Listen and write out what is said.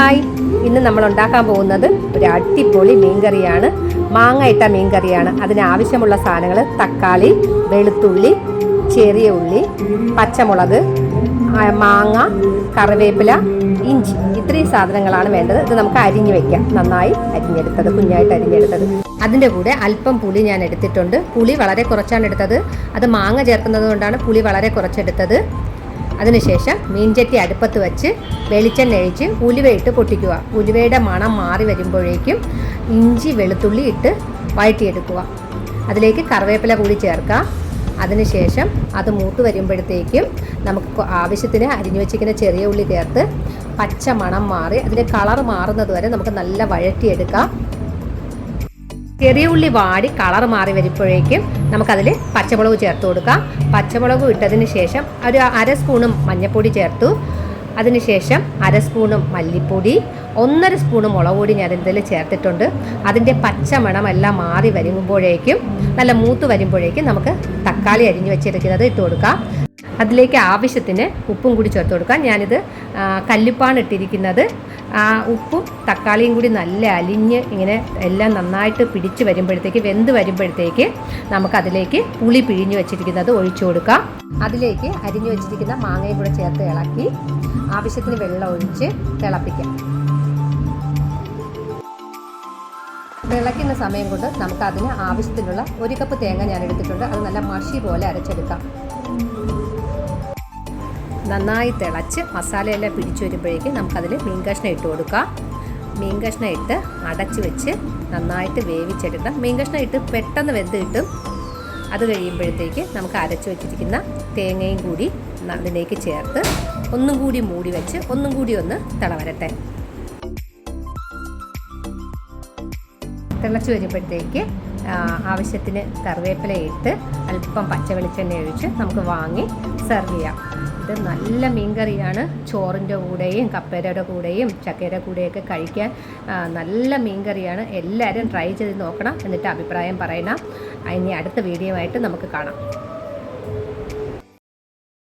Hi, ഇന്ന് നമ്മൾ ഉണ്ടാക്കാൻ പോകുന്നത് ഒരു അടിപൊളി മീൻകറിയാണ്. മാങ്ങ ഇട്ട മീൻകറിയാണ്. അതിനാവശ്യമുള്ള സാധനങ്ങൾ തക്കാളി, വെളുത്തുള്ളി, ചെറിയ ഉള്ളി, പച്ചമുളക്, മാങ്ങ, കറിവേപ്പില, ഇഞ്ചി. ഇത്രയും സാധനങ്ങളാണ് വേണ്ടത്. ഇത് നമുക്ക് അരിഞ്ഞു വെക്കാം. നന്നായി അരിഞ്ഞെടുത്തത്, കുഞ്ഞായിട്ട് അരിഞ്ഞെടുത്തത്. അതിൻ്റെ കൂടെ അല്പം പുളി ഞാൻ എടുത്തിട്ടുണ്ട്. പുളി വളരെ കുറച്ചാണ് എടുത്തത്. അത് മാങ്ങ ചേർക്കുന്നത് കൊണ്ടാണ് പുളി വളരെ കുറച്ചെടുത്തത്. അതിനുശേഷം മീൻചട്ടി അടുപ്പത്ത് വെച്ച് വെളിച്ചെണ്ണ ഒഴിച്ച് ഉലുവയിട്ട് പൊട്ടിക്കുക. ഉലുവയുടെ മണം മാറി വരുമ്പോഴേക്കും ഇഞ്ചി വെളുത്തുള്ളി ഇട്ട് വഴറ്റിയെടുക്കുക. അതിലേക്ക് കറിവേപ്പില കൂടി ചേർക്കുക. അതിനുശേഷം അത് മൂത്ത് വരുമ്പോഴത്തേക്കും നമുക്ക് ആവശ്യത്തിന് അരിഞ്ഞു വെച്ചിരിക്കുന്ന ചെറിയ ഉള്ളി ചേർത്ത് പച്ച മണം മാറി അതിൻ്റെ കളർ മാറുന്നത് വരെ നമുക്ക് നല്ല വഴറ്റിയെടുക്കാം. ചെറിയ ഉള്ളി വാടി കളർ മാറി വരുമ്പോഴേക്കും നമുക്കതിൽ പച്ചമുളക് ചേർത്ത് കൊടുക്കാം. പച്ചമുളക് ഇട്ടതിന് ശേഷം ഒരു 1/2 സ്പൂണും മഞ്ഞൾപ്പൊടി ചേർത്തു. അതിനുശേഷം 1/2 സ്പൂണും മല്ലിപ്പൊടി, 1/2 സ്പൂണും മുളക് പൊടി ഞാൻ ഇതിൽ ചേർത്തിട്ടുണ്ട്. അതിൻ്റെ പച്ചമണമെല്ലാം മാറി വരുമ്പോഴേക്കും നല്ല മൂത്ത് വരുമ്പോഴേക്കും നമുക്ക് തക്കാളി അരിഞ്ഞു വെച്ചെടുക്കുന്നത് ഇട്ട് കൊടുക്കാം. അതിലേക്ക് ആവശ്യത്തിന് ഉപ്പും കൂടി ചേർത്ത് കൊടുക്കാം. ഞാനിത് കല്ലുപ്പാണ് ഇട്ടിരിക്കുന്നത്. ഉപ്പും തക്കാളിയും കൂടി നല്ല അലിഞ്ഞ് ഇങ്ങനെ എല്ലാം നന്നായിട്ട് പിടിച്ച് വരുമ്പോഴത്തേക്ക് വെന്ത് വരുമ്പോഴത്തേക്ക് നമുക്കതിലേക്ക് പുളി പിഴിഞ്ഞ് വെച്ചിരിക്കുന്നത് ഒഴിച്ചു കൊടുക്കാം. അതിലേക്ക് അരിഞ്ഞു വെച്ചിരിക്കുന്ന മാങ്ങയും കൂടെ ചേർത്ത് ഇളക്കി ആവശ്യത്തിന് വെള്ളം ഒഴിച്ച് തിളപ്പിക്കാം. തിളയ്ക്കുന്ന സമയം കൊണ്ട് നമുക്കതിന് ആവശ്യത്തിനുള്ള 1 കപ്പ് തേങ്ങ ഞാൻ എടുത്തിട്ടുണ്ട്. അത് നല്ല മഷി പോലെ അരച്ചെടുക്കാം. നന്നായി തിളച്ച് മസാലയെല്ലാം പിടിച്ചു വരുമ്പോഴേക്കും നമുക്കതിൽ മീൻ കഷ്ണം ഇട്ട് കൊടുക്കാം. മീൻ കഷ്ണം ഇട്ട് അടച്ച് വെച്ച് നന്നായിട്ട് വേവിച്ചെടുക്കാം. മീൻ കഷ്ണം ഇട്ട് പെട്ടെന്ന് വെന്ത് കിട്ടും. അത് കഴിയുമ്പോഴത്തേക്ക് നമുക്ക് അരച്ച് വെച്ചിരിക്കുന്ന തേങ്ങയും കൂടി അതിലേക്ക് ചേർത്ത് ഒന്നും കൂടി മൂടി വെച്ച് ഒന്നും കൂടി ഒന്ന് തിളവരട്ടെ. തിളച്ച് വരുമ്പോഴത്തേക്ക് ആവശ്യത്തിന് കറിവേപ്പില ഇട്ട് അല്പം പച്ച വെളിച്ചെണ്ണ ഒഴിച്ച് നമുക്ക് വാങ്ങി സെർവ് ചെയ്യാം. ഇത് നല്ല മീൻകറിയാണ്. ചോറിൻ്റെ കൂടെയും കപ്പേരയുടെ കൂടെയും ചക്കയുടെ കൂടെയൊക്കെ കഴിക്കാൻ നല്ല മീൻകറിയാണ്. എല്ലാവരും ട്രൈ ചെയ്ത് നോക്കണം. എന്നിട്ട് അഭിപ്രായം പറയണം. ഇനി അടുത്ത വീഡിയോ ആയിട്ട് നമുക്ക് കാണാം.